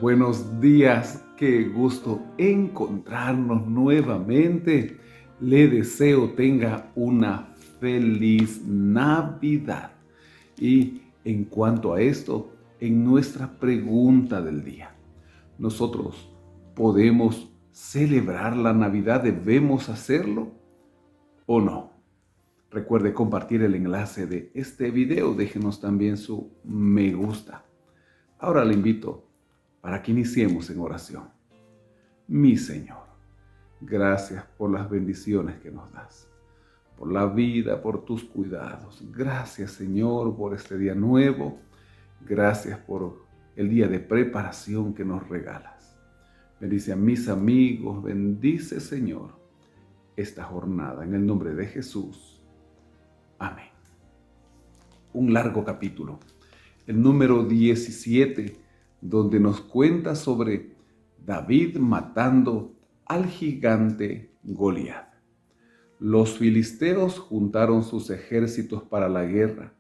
Buenos días, qué gusto encontrarnos nuevamente. Le deseo tenga una feliz Navidad. Y en cuanto a esto, en nuestra pregunta del día, ¿nosotros podemos celebrar la Navidad? ¿Debemos hacerlo o no? Recuerde compartir el enlace de este video. Déjenos también su me gusta. Ahora le invito para que iniciemos en oración. Mi Señor, gracias por las bendiciones que nos das, por la vida, por tus cuidados. Gracias, Señor, por este día nuevo. Gracias por el día de preparación que nos regalas. Bendice a mis amigos, bendice, Señor, esta jornada. En el nombre de Jesús. Amén. Un largo capítulo, el número 17, donde nos cuenta sobre David matando al gigante Goliat. Los filisteos juntaron sus ejércitos para la guerra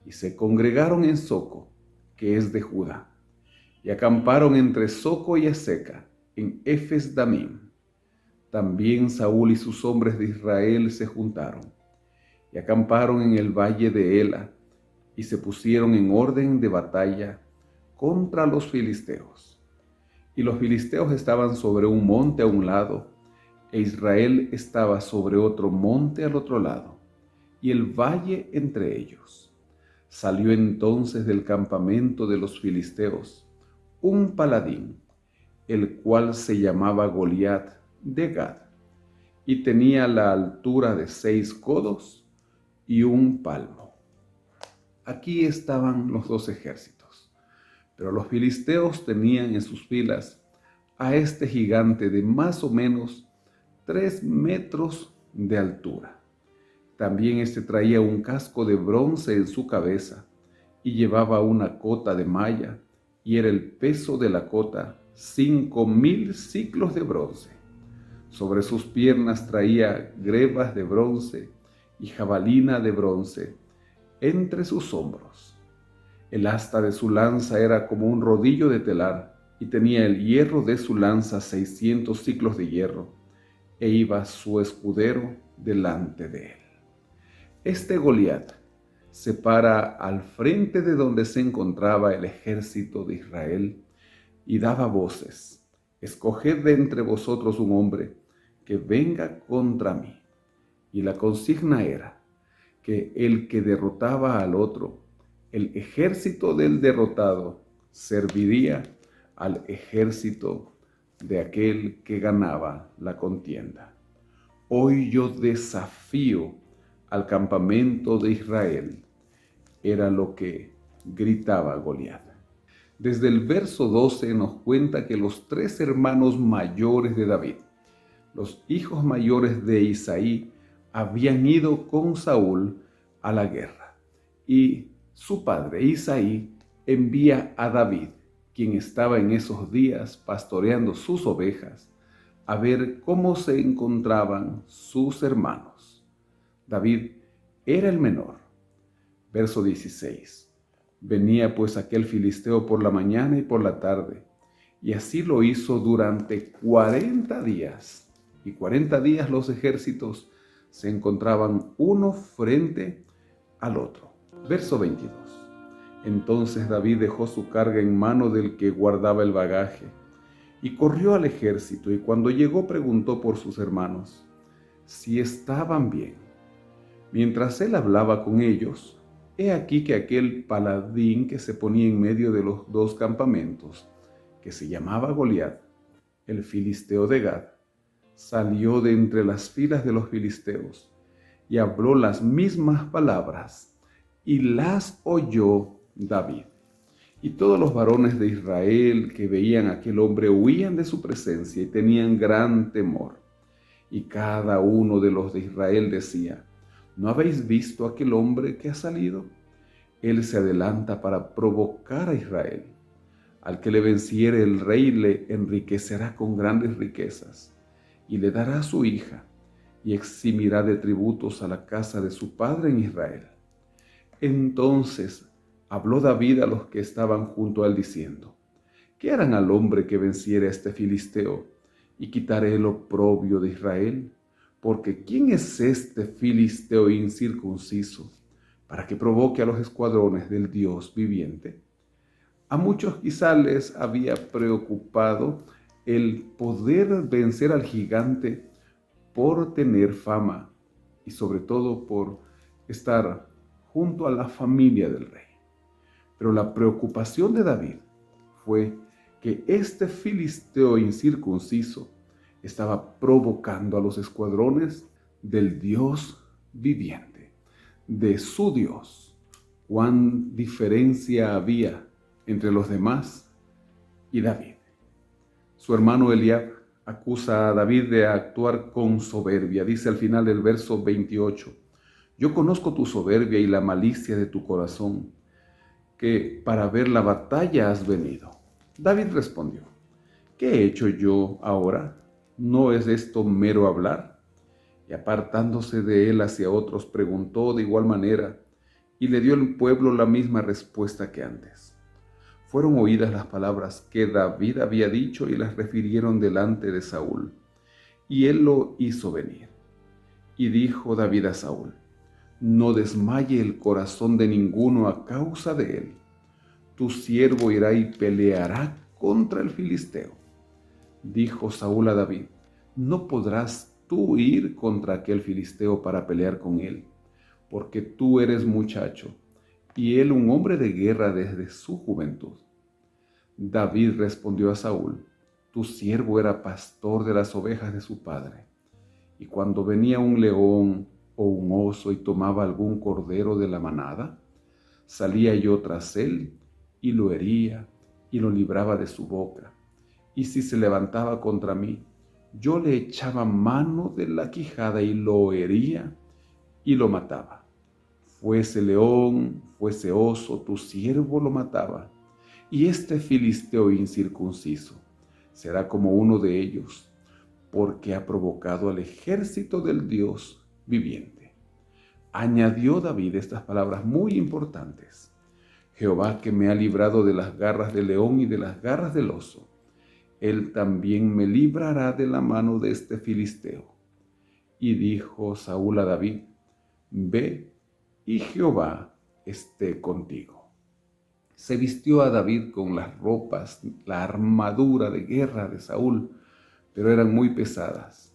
y se congregaron en Soco, que es de Judá, y acamparon entre Soco y Aseca, en Efes-Damim. También Saúl y sus hombres de Israel se juntaron y acamparon en el valle de Ela y se pusieron en orden de batalla contra los filisteos. Y los filisteos estaban sobre un monte a un lado, e Israel estaba sobre otro monte al otro lado, y el valle entre ellos. Salió entonces del campamento de los filisteos un paladín, el cual se llamaba Goliat de Gad, y tenía la altura de 6 codos y un palmo. Aquí estaban los dos ejércitos, pero los filisteos tenían en sus filas a este gigante de más o menos 3 metros de altura. También este traía un casco de bronce en su cabeza y llevaba una cota de malla, y era el peso de la cota 5.000 siclos de bronce. Sobre sus piernas traía grebas de bronce y jabalina de bronce entre sus hombros. El asta de su lanza era como un rodillo de telar, y tenía el hierro de su lanza 600 siclos de hierro, e iba su escudero delante de él. Este Goliat se para al frente de donde se encontraba el ejército de Israel y daba voces: escoged de entre vosotros un hombre que venga contra mí. Y la consigna era que el que derrotaba al otro, el ejército del derrotado, serviría al ejército de aquel que ganaba la contienda. Hoy yo desafío al campamento de Israel, era lo que gritaba Goliat. Desde el verso 12 nos cuenta que los 3 hermanos mayores de David, los hijos mayores de Isaí, habían ido con Saúl a la guerra, y su padre Isaí envía a David, quien estaba en esos días pastoreando sus ovejas, a ver cómo se encontraban sus hermanos. David era el menor. Verso 16. Venía pues aquel filisteo por la mañana y por la tarde, y así lo hizo durante 40 días. Y 40 días los ejércitos se encontraban uno frente al otro. Verso 22. Entonces David dejó su carga en mano del que guardaba el bagaje, y corrió al ejército, y cuando llegó preguntó por sus hermanos si estaban bien. Mientras él hablaba con ellos, he aquí que aquel paladín que se ponía en medio de los 2 campamentos, que se llamaba Goliat, el filisteo de Gad, salió de entre las filas de los filisteos y habló las mismas palabras, y las oyó David. Y todos los varones de Israel que veían a aquel hombre huían de su presencia y tenían gran temor. Y cada uno de los de Israel decía: ¿no habéis visto aquel hombre que ha salido? Él se adelanta para provocar a Israel. Al que le venciere, el rey le enriquecerá con grandes riquezas, y le dará a su hija, y eximirá de tributos a la casa de su padre en Israel. Entonces habló David a los que estaban junto a él diciendo: ¿Qué harán al hombre que venciere a este filisteo y quitaré el oprobio de Israel? Porque ¿quién es este filisteo incircunciso para que provoque a los escuadrones del Dios viviente? A muchos quizá les había preocupado el poder vencer al gigante por tener fama y sobre todo por estar junto a la familia del rey. Pero la preocupación de David fue que este filisteo incircunciso estaba provocando a los escuadrones del Dios viviente, de su Dios. ¿Cuán diferencia había entre los demás y David? Su hermano Eliab acusa a David de actuar con soberbia. Dice al final del verso 28, yo conozco tu soberbia y la malicia de tu corazón, que para ver la batalla has venido. David respondió, ¿qué he hecho yo ahora? ¿No es esto mero hablar? Y apartándose de él hacia otros, preguntó de igual manera, y le dio el pueblo la misma respuesta que antes. Fueron oídas las palabras que David había dicho y las refirieron delante de Saúl. Y él lo hizo venir. Y dijo David a Saúl, no desmaye el corazón de ninguno a causa de él. Tu siervo irá y peleará contra el filisteo. Dijo Saúl a David, no podrás tú ir contra aquel filisteo para pelear con él, porque tú eres muchacho, y él un hombre de guerra desde su juventud. David respondió a Saúl, tu siervo era pastor de las ovejas de su padre, y cuando venía un león o un oso y tomaba algún cordero de la manada, salía yo tras él y lo hería y lo libraba de su boca. Y si se levantaba contra mí, yo le echaba mano de la quijada y lo hería y lo mataba. Fuese león, fuese oso, tu siervo lo mataba. Y este filisteo incircunciso será como uno de ellos, porque ha provocado al ejército del Dios viviente. Añadió David estas palabras muy importantes. Jehová que me ha librado de las garras del león y de las garras del oso, él también me librará de la mano de este filisteo. Y dijo Saúl a David, ve y Jehová esté contigo. Se vistió a David con las ropas, la armadura de guerra de Saúl, pero eran muy pesadas,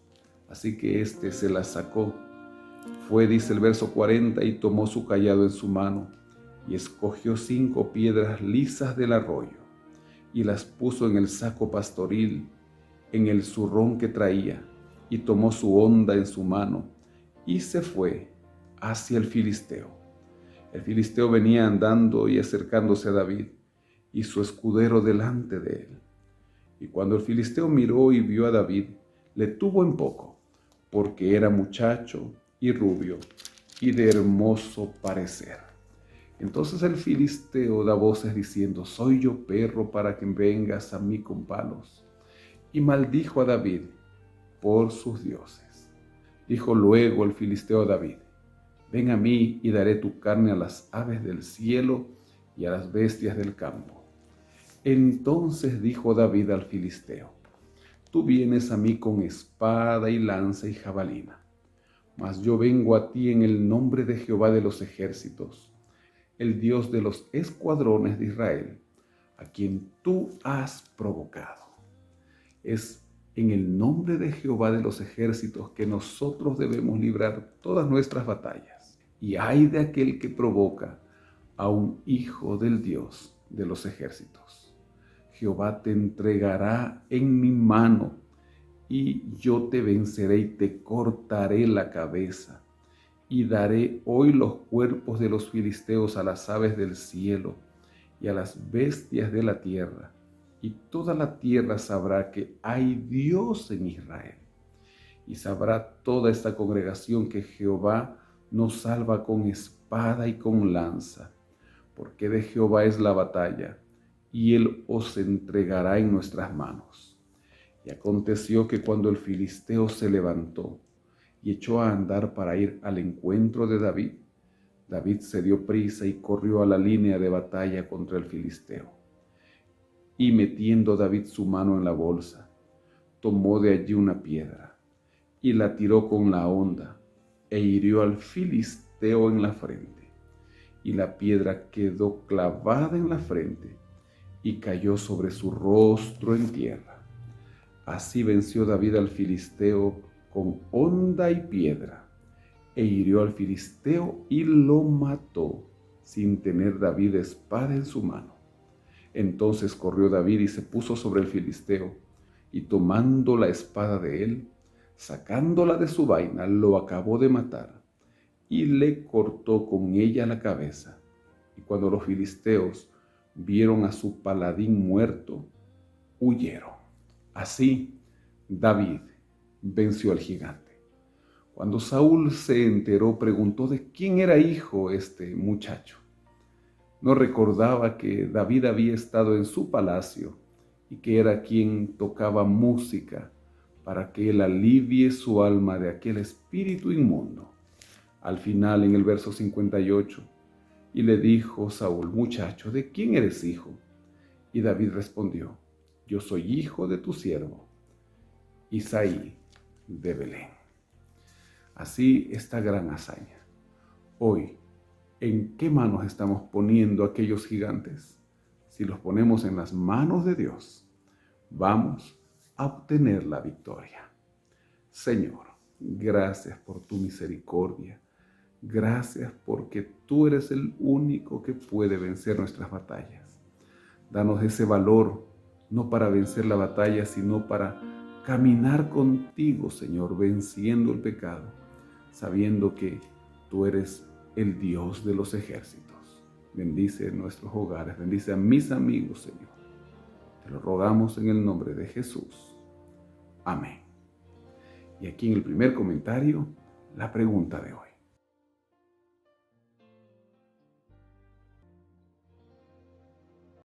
así que éste se las sacó. Fue, dice el verso 40, y tomó su cayado en su mano, y escogió 5 piedras lisas del arroyo, y las puso en el saco pastoril, en el zurrón que traía, y tomó su honda en su mano, y se fue hacia el filisteo. El filisteo venía andando y acercándose a David, y su escudero delante de él. Y cuando el filisteo miró y vio a David, le tuvo en poco, porque era muchacho y rubio, y de hermoso parecer. Entonces el filisteo da voces diciendo, soy yo perro para que vengas a mí con palos. Y maldijo a David por sus dioses. Dijo luego el filisteo a David, ven a mí y daré tu carne a las aves del cielo y a las bestias del campo. Entonces dijo David al filisteo, tú vienes a mí con espada y lanza y jabalina, mas yo vengo a ti en el nombre de Jehová de los ejércitos, el Dios de los escuadrones de Israel, a quien tú has provocado. Es en el nombre de Jehová de los ejércitos que nosotros debemos librar todas nuestras batallas. Y ay de aquel que provoca a un hijo del Dios de los ejércitos. Jehová te entregará en mi mano, y yo te venceré y te cortaré la cabeza. Y daré hoy los cuerpos de los filisteos a las aves del cielo y a las bestias de la tierra. Y toda la tierra sabrá que hay Dios en Israel. Y sabrá toda esta congregación que Jehová nos salva con espada y con lanza, porque de Jehová es la batalla, y él os entregará en nuestras manos. Y aconteció que cuando el filisteo se levantó y echó a andar para ir al encuentro de David, David se dio prisa y corrió a la línea de batalla contra el filisteo. Y metiendo David su mano en la bolsa, tomó de allí una piedra y la tiró con la honda e hirió al filisteo en la frente. Y la piedra quedó clavada en la frente y cayó sobre su rostro en tierra. Así venció David al filisteo con honda y piedra, e hirió al filisteo y lo mató, sin tener David espada en su mano. Entonces corrió David y se puso sobre el filisteo, y tomando la espada de él, sacándola de su vaina, lo acabó de matar, y le cortó con ella la cabeza. Y cuando los filisteos vieron a su paladín muerto, huyeron. Así David venció al gigante. Cuando Saúl se enteró, preguntó de quién era hijo este muchacho. No recordaba que David había estado en su palacio y que era quien tocaba música para que él alivie su alma de aquel espíritu inmundo. Al final, en el verso 58, y le dijo Saúl: muchacho, ¿de quién eres hijo? Y David respondió: yo soy hijo de tu siervo Isaí de Belén. Así esta gran hazaña. Hoy, ¿en qué manos estamos poniendo aquellos gigantes? Si los ponemos en las manos de Dios, vamos a obtener la victoria. Señor, gracias por tu misericordia. Gracias porque tú eres el único que puede vencer nuestras batallas. Danos ese valor, no para vencer la batalla, sino para caminar contigo, Señor, venciendo el pecado, sabiendo que tú eres el Dios de los ejércitos. Bendice nuestros hogares, bendice a mis amigos, Señor. Te lo rogamos en el nombre de Jesús. Amén. Y aquí en el primer comentario, la pregunta de hoy.